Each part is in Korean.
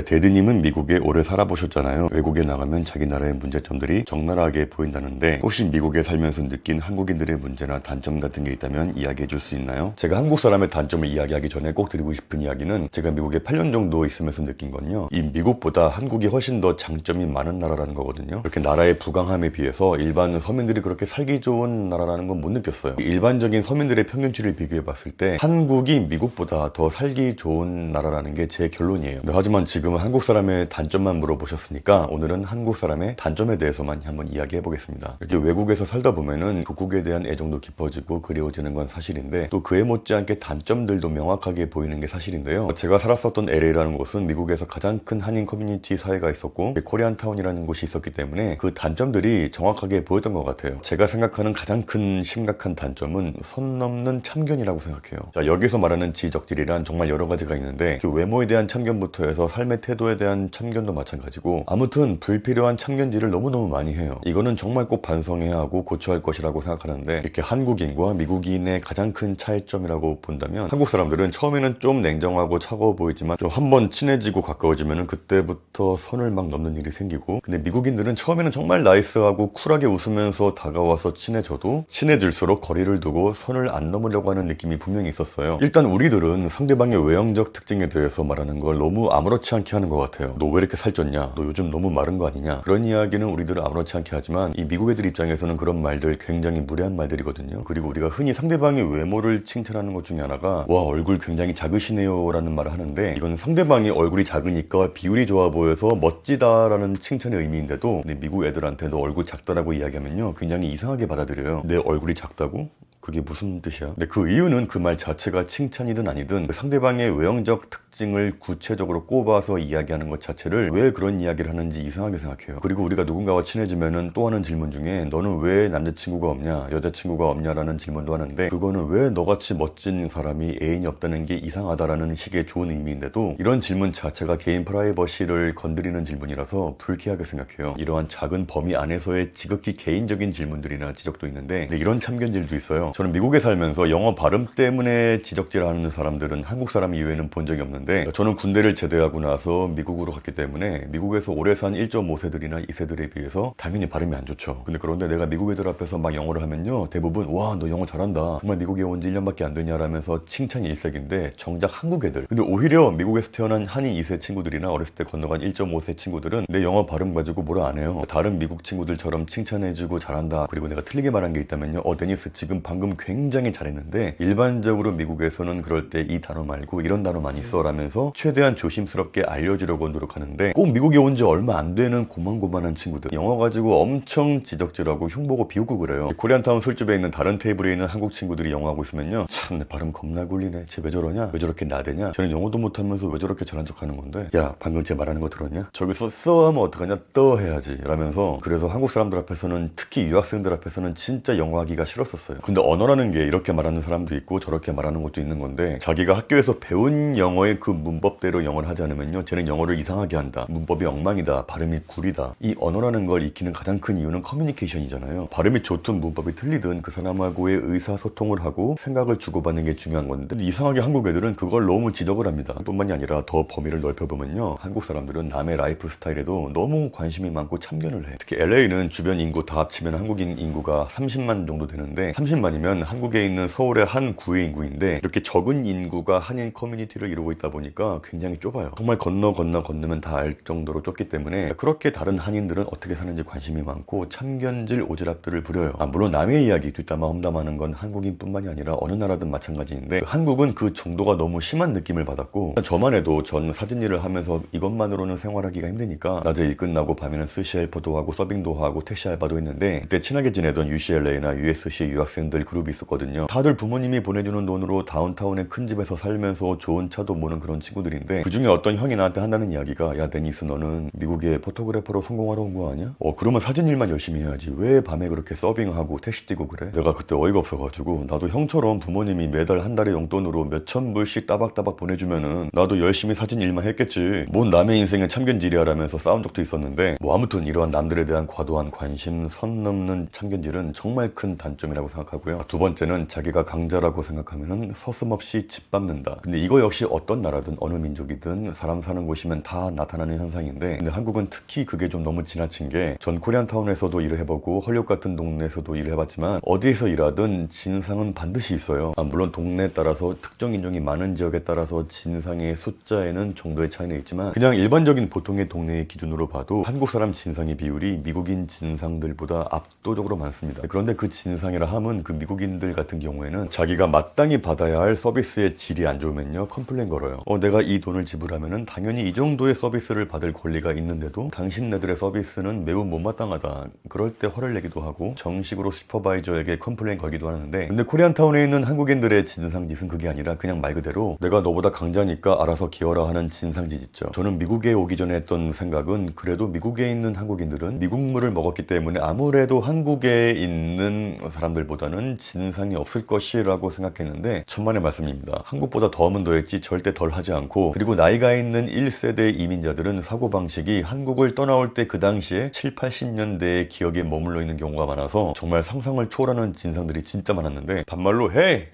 데드님은 미국에 오래 살아보셨잖아요. 외국에 나가면 자기 나라의 문제점들이 적나라하게 보인다는데 혹시 미국에 살면서 느낀 한국인들의 문제나 단점 같은 게 있다면 이야기해 줄 수 있나요? 제가 한국 사람의 단점을 이야기하기 전에 꼭 드리고 싶은 이야기는 제가 미국에 8년 정도 있으면서 느낀 건요, 이 미국보다 한국이 훨씬 더 장점이 많은 나라라는 거거든요. 이렇게 나라의 부강함에 비해서 일반 서민들이 그렇게 살기 좋은 나라라는 건 못 느꼈어요. 일반적인 서민들의 평균치를 비교해 봤을 때 한국이 미국보다 더 살기 좋은 나라라는 게 제 결론이에요. 하지만 지금은 한국 사람의 단점만 물어보셨으니까 오늘은 한국 사람의 단점에 대해서만 한번 이야기해 보겠습니다. 이렇게 외국에서 살다 보면은 고국에 대한 애정도 깊어지고 그리워지는 건 사실인데 또 그에 못지않게 단점들도 명확하게 보이는 게 사실인데요. 제가 살았었던 LA라는 곳은 미국에서 가장 큰 한인 커뮤니티 사회가 있었고 코리안타운이라는 곳이 있었기 때문에 그 단점들이 정확하게 보였던 것 같아요. 제가 생각하는 가장 큰 심각한 단점은 선 넘는 참견이라고 생각해요. 자, 여기서 말하는 지적질이란 정말 여러 가지가 있는데 그 외모에 대한 참견부터 해서 삶의 태도에 대한 참견도 마찬가지고 아무튼 불필요한 참견질을 너무너무 많이 해요. 이거는 정말 꼭 반성해야 하고 고쳐야 할 것이라고 생각하는데 이렇게 한국인과 미국인의 가장 큰 차이점이라고 본다면 한국 사람들은 처음에는 좀 냉정하고 차가워 보이지만 좀 한번 친해지고 가까워지면은 그때부터 선을 막 넘는 일이 생기고, 근데 미국인들은 처음에는 정말 나이스하고 쿨하게 웃으면서 다가와서 친해져도 친해질수록 거리를 두고 선을 안 넘으려고 하는 느낌이 분명히 있었어요. 일단 우리들은 상대방의 외형적 특징에 대해서 말하는 걸 너무 아무렇지 않게 하는 것 같아요. 너 왜 이렇게 살쪘냐? 너 요즘 너무 마른 거 아니냐? 그런 이야기는 우리들은 아무렇지 않게 하지만 이 미국 애들 입장에서는 그런 말들 굉장히 무례한 말들이거든요. 그리고 우리가 흔히 상대방의 외모를 칭찬하는 것 중에 하나가 와, 얼굴 굉장히 작으시네요 라는 말을 하는데, 이건 상대방이 얼굴이 작으니까 비율이 좋아 보여서 멋지다라는 칭찬의 의미인데도 미국 애들한테 너 얼굴 작다라고 이야기하면요 굉장히 이상하게 받아들여요. 내 얼굴이 작다고? 그게 무슨 뜻이야? 근데 그 이유는 그 말 자체가 칭찬이든 아니든 상대방의 외형적 특징을 구체적으로 꼽아서 이야기하는 것 자체를 왜 그런 이야기를 하는지 이상하게 생각해요. 그리고 우리가 누군가와 친해지면은 또 하는 질문 중에 너는 왜 남자친구가 없냐, 여자친구가 없냐라는 질문도 하는데, 그거는 왜 너같이 멋진 사람이 애인이 없다는 게 이상하다라는 식의 좋은 의미인데도 이런 질문 자체가 개인 프라이버시를 건드리는 질문이라서 불쾌하게 생각해요. 이러한 작은 범위 안에서의 지극히 개인적인 질문들이나 지적도 있는데 이런 참견질도 있어요. 저는 미국에 살면서 영어 발음 때문에 지적질하는 사람들은 한국 사람 이외에는 본 적이 없는데, 저는 군대를 제대하고 나서 미국으로 갔기 때문에 미국에서 오래 산 1.5세들이나 2세들에 비해서 당연히 발음이 안 좋죠. 그런데 내가 미국 애들 앞에서 막 영어를 하면요 대부분 와, 너 영어 잘한다, 정말 미국에 온 지 1년밖에 안 되냐라면서 칭찬이 일색인데 정작 한국 애들, 근데 오히려 미국에서 태어난 한인 2세 친구들이나 어렸을 때 건너간 1.5세 친구들은 내 영어 발음 가지고 뭐라 안 해요. 다른 미국 친구들처럼 칭찬해주고 잘한다, 그리고 내가 틀리게 말한 게 있다면요 데니스 지금 방금 굉장히 잘했는데 일반적으로 미국에서는 그럴 때 이 단어 말고 이런 단어만 있어 라면서 최대한 조심스럽게 알려주려고 노력하는데, 꼭 미국에 온 지 얼마 안 되는 고만고만한 친구들 영어 가지고 엄청 지적질하고 흉보고 비웃고 그래요. 코리안타운 술집에 있는 다른 테이블에 있는 한국 친구들이 영어하고 있으면요 참 내 발음 겁나 굴리네, 쟤 왜 저러냐, 왜 저렇게 나대냐, 쟤는 영어도 못하면서 왜 저렇게 잘한 척하는 건데, 야 방금 쟤 말하는 거 들었냐, 저기서 써 하면 어떡하냐, 떠 해야지 라면서. 그래서 한국 사람들 앞에서는, 특히 유학생들 앞에서는 진짜 영어 하기가 싫었었어요. 근데 언어라는 게 이렇게 말하는 사람도 있고 저렇게 말하는 것도 있는 건데, 자기가 학교에서 배운 영어의 그 문법대로 영어를 하지 않으면요 쟤는 영어를 이상하게 한다, 문법이 엉망이다, 발음이 구리다. 이 언어라는 걸 익히는 가장 큰 이유는 커뮤니케이션이잖아요. 발음이 좋든 문법이 틀리든 그 사람하고의 의사소통을 하고 생각을 주고받는 게 중요한 건데, 근데 이상하게 한국 애들은 그걸 너무 지적을 합니다. 뿐만이 아니라 더 범위를 넓혀보면요 한국 사람들은 남의 라이프 스타일에도 너무 관심이 많고 참견을 해. 특히 LA는 주변 인구 다 합치면 한국인 인구가 30만 정도 되는데 30만이면 한국에 있는 서울의 한 구의 인구인데, 이렇게 적은 인구가 한인 커뮤니티를 이루고 있다 보니까 굉장히 좁아요. 정말 건너면 다 알 정도로 좁기 때문에 그렇게 다른 한인들은 어떻게 사는지 관심이 많고 참견질 오지랖들을 부려요. 물론 남의 이야기 뒷담화 험담하는 건 한국인뿐만이 아니라 어느 나라든 마찬가지인데, 한국은 그 정도가 너무 심한 느낌을 받았고, 저만 해도 전 사진 일을 하면서 이것만으로는 생활하기가 힘드니까 낮에 일 끝나고 밤에는 스시 헬퍼도 하고 서빙도 하고 택시 알바도 했는데, 그때 친하게 지내던 UCLA나 USC 유학생들 그룹이 있었거든요. 다들 부모님이 보내주는 돈으로 다운타운의 큰 집에서 살면서 좋은 차도 모는 그런 친구들인데, 그 중에 어떤 형이 나한테 한다는 이야기가 야 데니스 너는 미국에 포토그래퍼로 성공하러 온 거 아니야? 그러면 사진 일만 열심히 해야지 왜 밤에 그렇게 서빙하고 택시 뛰고 그래? 내가 그때 어이가 없어가지고 나도 형처럼 부모님이 매달 한 달에 용돈으로 몇천 불씩 따박따박 보내주면은 나도 열심히 사진 일만 했겠지, 뭔 남의 인생에 참견질이야 라면서 싸운 적도 있었는데, 아무튼 이러한 남들에 대한 과도한 관심, 선 넘는 참견질은 정말 큰 단점이라고 생각하고요. 있어요. 두 번째는 자기가 강자라고 생각하면은 서슴없이 짓밟는다. 근데 이거 역시 어떤 나라든 어느 민족이든 사람 사는 곳이면 다 나타나는 현상인데, 근데 한국은 특히 그게 좀 너무 지나친 게, 전 코리안타운에서도 일을 해보고 헐리우드 같은 동네에서도 일을 해봤지만 어디에서 일하든 진상은 반드시 있어요. 물론 동네에 따라서 특정 인종이 많은 지역에 따라서 진상의 숫자에는 정도의 차이는 있지만, 그냥 일반적인 보통의 동네의 기준으로 봐도 한국 사람 진상의 비율이 미국인 진상들보다 압도적으로 많습니다. 그런데 그 진상이라 함은 그 미국인들 같은 경우에는 자기가 마땅히 받아야 할 서비스의 질이 안 좋으면요 컴플레인 걸어요. 내가 이 돈을 지불하면은 당연히 이 정도의 서비스를 받을 권리가 있는데도 당신네들의 서비스는 매우 못마땅하다. 그럴 때 화를 내기도 하고 정식으로 슈퍼바이저에게 컴플레인 걸기도 하는데, 근데 코리안타운에 있는 한국인들의 진상짓은 그게 아니라 그냥 말 그대로 내가 너보다 강자니까 알아서 기어라 하는 진상짓 있죠. 저는 미국에 오기 전에 했던 생각은, 그래도 미국에 있는 한국인들은 미국물을 먹었기 때문에 아무래도 한국에 있는 사람들보다는 진상이 없을 것이라고 생각했는데, 천만의 말씀입니다. 한국보다 더하면 더했지 절대 덜 하지 않고, 그리고 나이가 있는 1세대 이민자들은 사고방식이 한국을 떠나올 때 그 당시에 7, 80년대의 기억에 머물러 있는 경우가 많아서 정말 상상을 초월하는 진상들이 진짜 많았는데, 반말로 헤이!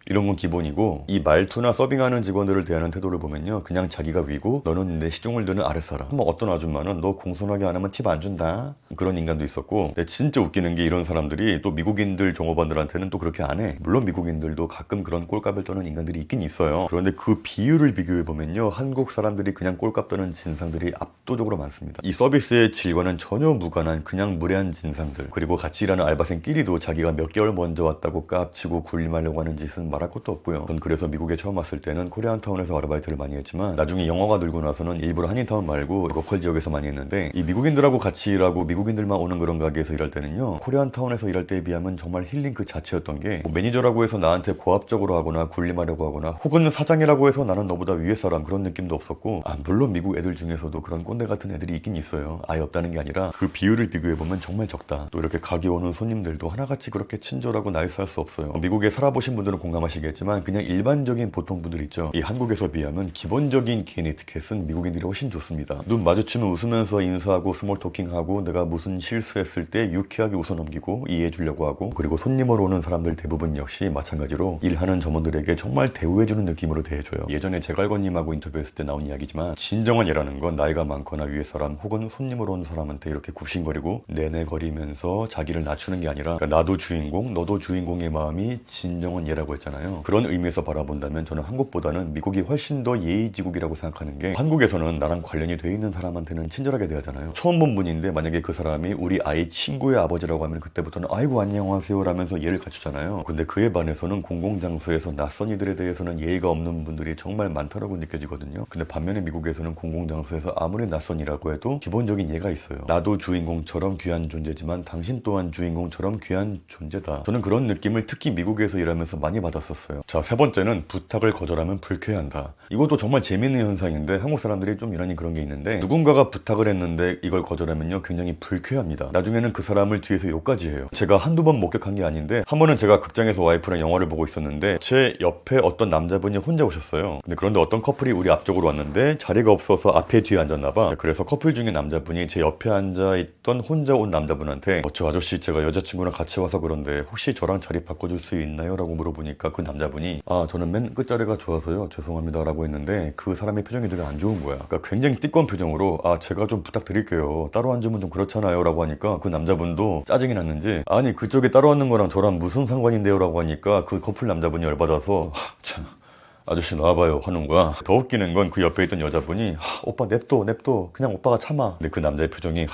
이런 건 기본이고, 이 말투나 서빙하는 직원들을 대하는 태도를 보면요 그냥 자기가 위고 너는 내 시중을 드는 아랫사람. 한번 어떤 아줌마는 너 공손하게 안 하면 팁 안 준다, 그런 인간도 있었고, 근데 진짜 웃기는 게 이런 사람들이 또 미국인들 종업원들한테는 또 그렇게 안 해. 물론 미국인들도 가끔 그런 꼴값을 떠는 인간들이 있긴 있어요. 그런데 그 비율을 비교해보면요 한국 사람들이 그냥 꼴값 떠는 진상들이 압도적으로 많습니다. 이 서비스의 질과는 전혀 무관한 그냥 무례한 진상들, 그리고 같이 일하는 알바생끼리도 자기가 몇 개월 먼저 왔다고 깝치고 굴림하려고 하는 짓은 말할 것도 없고요. 전 그래서 미국에 처음 왔을 때는 코리안타운에서 아르바이트를 많이 했지만, 나중에 영어가 늘고 나서는 일부러 한인타운 말고 로컬 지역에서 많이 했는데, 이 미국인들하고 같이 일하고 미국인들만 오는 그런 가게에서 일할 때는요 코리안타운에서 일할 때에 비하면 정말 힐링 그 자체였던 게, 매니저라고 해서 나한테 고압적으로 하거나 굴림하려고 하거나, 혹은 사장이라고 해서 나는 너보다 위에 사람, 그런 느낌도 없었고, 물론 미국 애들 중에서도 그런 꼰대 같은 애들이 있긴 있어요. 아예 없다는 게 아니라 그 비율을 비교해보면 정말 적다. 또 이렇게 가게 오는 손님들도 하나같이 그렇게 친절하고 나이스할 수 없어요. 미국에 살아보신 분들은 공감하시겠지만, 그냥 일반적인 보통 분들 있죠, 이 한국에서 비하면 기본적인 개인 에티켓은 미국인들이 훨씬 좋습니다. 눈 마주치면 웃으면서 인사하고 스몰 토킹하고, 내가 무슨 실수했을 때 유쾌하게 웃어넘기고 이해해 주려고 하고, 그리고 손님으로 오는 사람들 대부분 역시 마찬가지로 일하는 점원들에게 정말 대우해주는 느낌으로 대해줘요. 예전에 제갈건님하고 인터뷰했을 때 나온 이야기지만, 진정한 예라는 건 나이가 많거나 위에 사람 혹은 손님으로 온 사람한테 이렇게 굽신거리고 내내거리면서 자기를 낮추는 게 아니라, 그러니까 나도 주인공 너도 주인공의 마음이 진정한 예라고 했잖아요. 그런 의미에서 바라본다면 저는 한국보다는 미국이 훨씬 더 예의지국이라고 생각하는 게, 한국에서는 나랑 관련이 돼 있는 사람한테는 친절하게 대하잖아요. 처음 본 분인데 만약에 그 사람이 우리 아이 친구의 아버지라고 하면 그때부터는 아이고 안녕하세요 라면서 예를 갖추잖아요. 근데 그에 반해서는 공공장소에서 낯선 이들에 대해서는 예의가 없는 분들이 정말 많다라고 느껴지거든요. 근데 반면에 미국에서는 공공장소에서 아무리 낯선이라고 해도 기본적인 예가 있어요. 나도 주인공처럼 귀한 존재지만 당신 또한 주인공처럼 귀한 존재다. 저는 그런 느낌을 특히 미국에서 일하면서 많이 받았었어요. 자, 세 번째는 부탁을 거절하면 불쾌한다. 이것도 정말 재밌는 현상인데, 한국 사람들이 좀 유난히 그런 게 있는데, 누군가가 부탁을 했는데 이걸 거절하면요 굉장히 불쾌합니다. 나중에는 그 사람을 뒤에서 욕까지 해요. 제가 한두 번 목격한 게 아닌데, 한 번은 제가 극장에서 와이프랑 영화를 보고 있었는데 제 옆에 어떤 남자분이 혼자 오셨어요. 근데 그런데 어떤 커플이 우리 앞쪽으로 왔는데 자리가 없어서 앞에 뒤에 앉았나 봐. 그래서 커플 중에 남자분이 제 옆에 앉아있던 혼자 온 남자분한테 저 아저씨 제가 여자친구랑 같이 와서 그런데 혹시 저랑 자리 바꿔줄 수 있나요? 라고 물어보니까 그 남자분이 저는 맨 끝자리가 좋아서요 죄송합니다 라고 했는데, 그 사람의 표정이 되게 안 좋은 거야. 그러니까 굉장히 띠꺼운 표정으로 제가 좀 부탁드릴게요, 따로 앉으면 좀 그렇잖아요 라고 하니까, 그 남자분도 짜증이 났는지 아니 그쪽에 따로 앉는 거랑 저랑 무슨 상관인데요 라고 하니까, 그 커플 남자분이 열받아서 참 아저씨 나와봐요 하는 거야. 더 웃기는 건 그 옆에 있던 여자분이 오빠 냅둬 그냥 오빠가 참아. 근데 그 남자의 표정이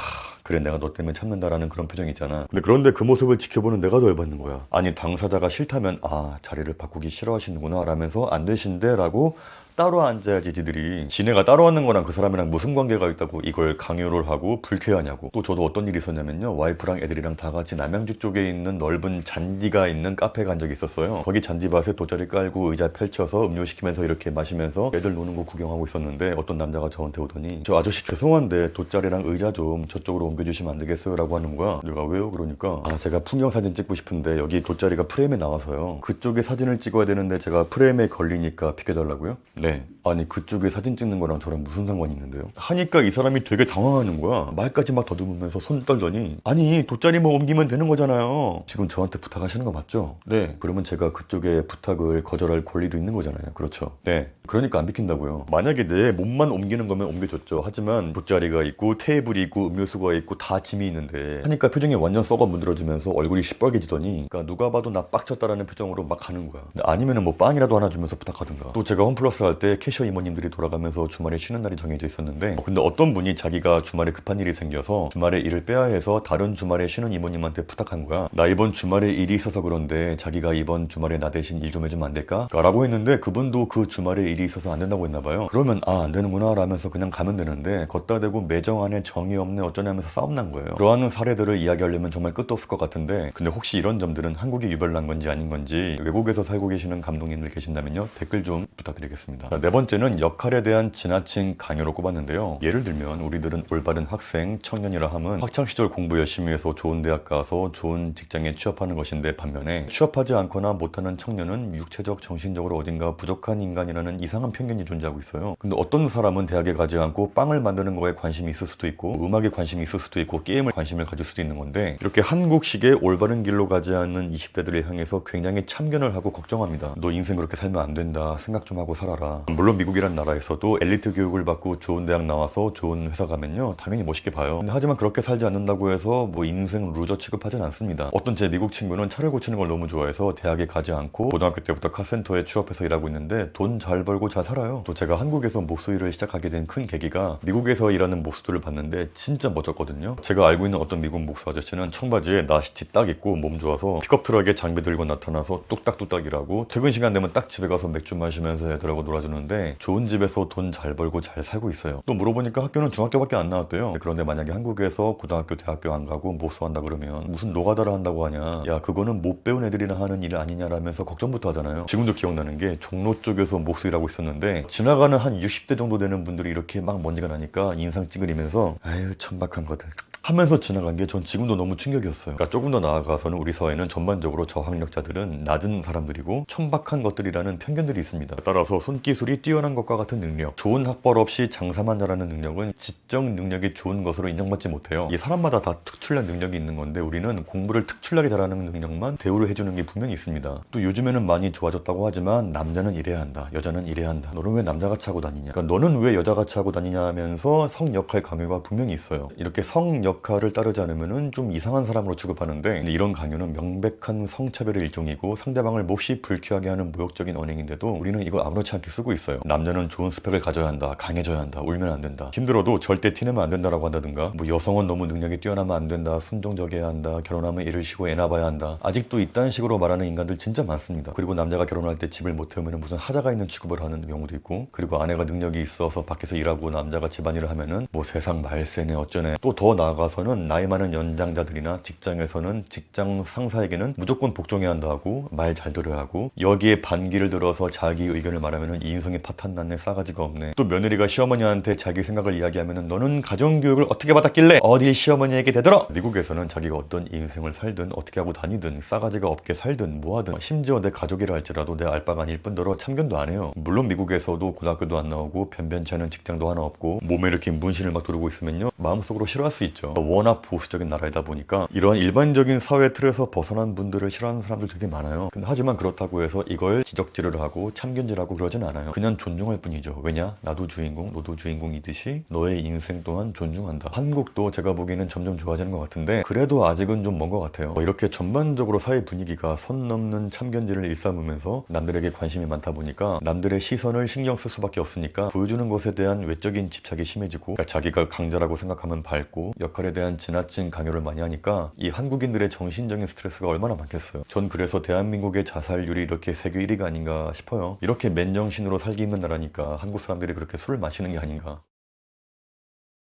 그래 내가 너 때문에 참는다라는 그런 표정이 있잖아. 근데 그런데 그 모습을 지켜보는 내가 더 열받는 거야. 아니 당사자가 싫다면 자리를 바꾸기 싫어하시는구나 라면서 안 되신데 라고 따로 앉아야지. 지들이 지네가 따로 앉는 거랑 그 사람이랑 무슨 관계가 있다고 이걸 강요를 하고 불쾌하냐고. 또 저도 어떤 일이 있었냐면요, 와이프랑 애들이랑 다 같이 남양주 쪽에 있는 넓은 잔디가 있는 카페에 간 적이 있었어요. 거기 잔디밭에 돗자리 깔고 의자 펼쳐서 음료 시키면서 이렇게 마시면서 애들 노는 거 구경하고 있었는데, 어떤 남자가 저한테 오더니 저 아저씨 죄송한데 돗자리랑 의자 좀 저쪽으로 옮겨주시면 안 되겠어요? 라고 하는 거야. 내가 왜요? 그러니까 제가 풍경 사진 찍고 싶은데 여기 돗자리가 프레임에 나와서요, 그쪽에 사진을 찍어야 되는데 제가 프레임에 걸리니까 비켜달라고요? 네. 아니 그쪽에 사진 찍는 거랑 저랑 무슨 상관이 있는데요? 하니까 이 사람이 되게 당황하는 거야. 말까지 막 더듬으면서 손 떨더니 아니 돗자리만 옮기면 되는 거잖아요. 지금 저한테 부탁하시는 거 맞죠? 네. 그러면 제가 그쪽에 부탁을 거절할 권리도 있는 거잖아요. 그렇죠. 네. 그러니까 안 비킨다고요. 만약에 내 몸만 옮기는 거면 옮겨줬죠. 하지만 돗자리가 있고 테이블이 있고 음료수가 있고 다 짐이 있는데 하니까 표정이 완전 썩어 문드러지면서 얼굴이 시뻘개지더니 그러니까 누가 봐도 나 빡쳤다라는 표정으로 막 가는 거야. 아니면은 뭐 빵이라도 하나 주면서 부탁하든가. 또 제가 홈플러스 할 때 캐셔 이모님들이 돌아가면서 주말에 쉬는 날이 정해져 있었는데 근데 어떤 분이 자기가 주말에 급한 일이 생겨서 주말에 일을 빼야 해서 다른 주말에 쉬는 이모님한테 부탁한 거야. 나 이번 주말에 일이 있어서 그런데 자기가 이번 주말에 나 대신 일 좀 해주면 안 될까? 라고 했는데 그분도 그 주말에 일이 있어서 안 된다고 했나 봐요. 그러면 안 되는구나 라면서 그냥 가면 되는데 걷다 대고 매정 안에 정이 없네 어쩌냐면서 싸움 난 거예요. 그러한 사례들을 이야기하려면 정말 끝도 없을 것 같은데 근데 혹시 이런 점들은 한국에 유별난 건지 아닌 건지 외국에서 살고 계시는 감독님들 계신다면요 댓글 좀 부탁드리겠습니다. 자, 네 번째는 역할에 대한 지나친 강요로 꼽았는데요. 예를 들면 우리들은 올바른 학생, 청년이라 함은 학창시절 공부 열심히 해서 좋은 대학 가서 좋은 직장에 취업하는 것인데 반면에 취업하지 않거나 못하는 청년은 육체적, 정신적으로 어딘가 부족한 인간이라는 이상한 편견이 존재하고 있어요. 근데 어떤 사람은 대학에 가지 않고 빵을 만드는 거에 관심이 있을 수도 있고 음악에 관심이 있을 수도 있고 게임에 관심을 가질 수도 있는 건데 이렇게 한국식의 올바른 길로 가지 않는 20대들을 향해서 굉장히 참견을 하고 걱정합니다. 너 인생 그렇게 살면 안 된다. 생각 좀 하고 살아라. 물론 미국이란 나라에서도 엘리트 교육을 받고 좋은 대학 나와서 좋은 회사 가면요 당연히 멋있게 봐요. 근데 하지만 그렇게 살지 않는다고 해서 뭐 인생 루저 취급하진 않습니다. 어떤 제 미국 친구는 차를 고치는 걸 너무 좋아해서 대학에 가지 않고 고등학교 때부터 카센터에 취업해서 일하고 있는데 돈 잘 벌고 잘 살아요. 또 제가 한국에서 목소리를 시작하게 된 큰 계기가 미국에서 일하는 목수들을 봤는데 진짜 멋졌거든요. 제가 알고 있는 어떤 미국 목수 아저씨는 청바지에 나시티 딱 입고 몸 좋아서 픽업 트럭에 장비 들고 나타나서 뚝딱뚝딱 일하고 퇴근 시간 되면 딱 집에 가서 맥주 마시면서 애들하고 놀아주는데 좋은 집에서 돈 잘 벌고 잘 살고 있어요. 또 물어보니까 학교는 중학교밖에 안 나왔대요. 그런데 만약에 한국에서 고등학교, 대학교 안 가고 목수한다 그러면 무슨 노가다를 한다고 하냐. 야 그거는 못 배운 애들이나 하는 일 아니냐라면서 걱정부터 하잖아요. 지금도 기억나는 게 종로 쪽에서 목수 일하고 있었는데 지나가는 한 60대 정도 되는 분들이 이렇게 막 먼지가 나니까 인상 찌그리면서 아유 천박한 것들 하면서 지나간 게 전 지금도 너무 충격이었어요. 그러니까 조금 더 나아가서는 우리 사회는 전반적으로 저학력자들은 낮은 사람들이고 천박한 것들이라는 편견들이 있습니다. 따라서 손기술이 뛰어난 것과 같은 능력, 좋은 학벌 없이 장사만 잘하는 능력은 지적 능력이 좋은 것으로 인정받지 못해요. 이 사람마다 다 특출난 능력이 있는 건데 우리는 공부를 특출나게 잘하는 능력만 대우를 해주는 게 분명히 있습니다. 또 요즘에는 많이 좋아졌다고 하지만 남자는 이래야 한다, 여자는 이래야 한다. 너는 왜 남자같이 하고 다니냐? 그러니까 너는 왜 여자같이 하고 다니냐 하면서 성역할 강요가 분명히 있어요. 이렇게 성역할을 따르지 않으면 좀 이상한 사람으로 취급하는데 이런 강요는 명백한 성차별의 일종이고 상대방을 몹시 불쾌하게 하는 모욕적인 언행인데도 우리는 이걸 아무렇지 않게 쓰고 있어요. 남자는 좋은 스펙을 가져야 한다, 강해져야 한다, 울면 안 된다, 힘들어도 절대 티내면 안 된다라고 한다든가 뭐 여성은 너무 능력이 뛰어나면 안 된다, 순종적이어야 한다, 결혼하면 일을 쉬고 애 낳아야 한다. 아직도 이딴 식으로 말하는 인간들 진짜 많습니다. 그리고 남자가 결혼할 때 집을 못 태우면 무슨 하자가 있는 취급을 하는 경우도 있고 그리고 아내가 능력이 있어서 밖에서 일하고 남자가 집안일을 하면은 뭐 세상 말세네 어쩌네. 또 더 나아가서는 나이 많은 연장자들이나 직장에서는 직장 상사에게는 무조건 복종해야 한다 하고 말 잘 들어야 하고 여기에 반기를 들어서 자기 의견을 말하면은 이 인성이 파탄 났네, 싸가지가 없네. 또 며느리가 시어머니한테 자기 생각을 이야기하면은 너는 가정교육을 어떻게 받았길래 어디 시어머니에게 대들어. 미국에서는 자기가 어떤 인생을 살든 어떻게 하고 다니든 싸가지가 없게 살든 뭐하든 심지어 내 가족이라 할지라도 내 알바가 아닐 뿐더러 참견도 안 해요. 물론 미국에서도 고등학교도 안 나오고 변변치 않은 직장도 하나 없고 몸에 이렇게 문신을 막 두르고 있으면요 마음속으로 싫어할 수 있죠. 워낙 보수적인 나라이다 보니까 이런 일반적인 사회 틀에서 벗어난 분들을 싫어하는 사람들 되게 많아요. 근데 하지만 그렇다고 해서 이걸 지적질을 하고 참견질하고 그러진 않아요. 그냥 존중할 뿐이죠. 왜냐? 나도 주인공, 너도 주인공이듯이 너의 인생 또한 존중한다. 한국도 제가 보기에는 점점 좋아지는 것 같은데 그래도 아직은 좀 먼 것 같아요. 이렇게 전반적으로 사회 분위기가 선 넘는 참견질을 일삼으면서 남들에게 관심이 많다 보니까 남들의 시선을 신경 쓸 수밖에 없으니까 보여주는 것에 대한 외적인 집착이 심해지고 그러니까 자기가 강자라고 생각하면 밟고 역할에 대한 지나친 강요를 많이 하니까 이 한국인들의 정신적인 스트레스가 얼마나 많겠어요. 전 그래서 대한민국의 자살률이 이렇게 세계 1위가 아닌가 싶어요. 이렇게 맨정신으로 살기 힘든 나라니까 한국 사람들이 그렇게 술을 마시는 게 아닌가.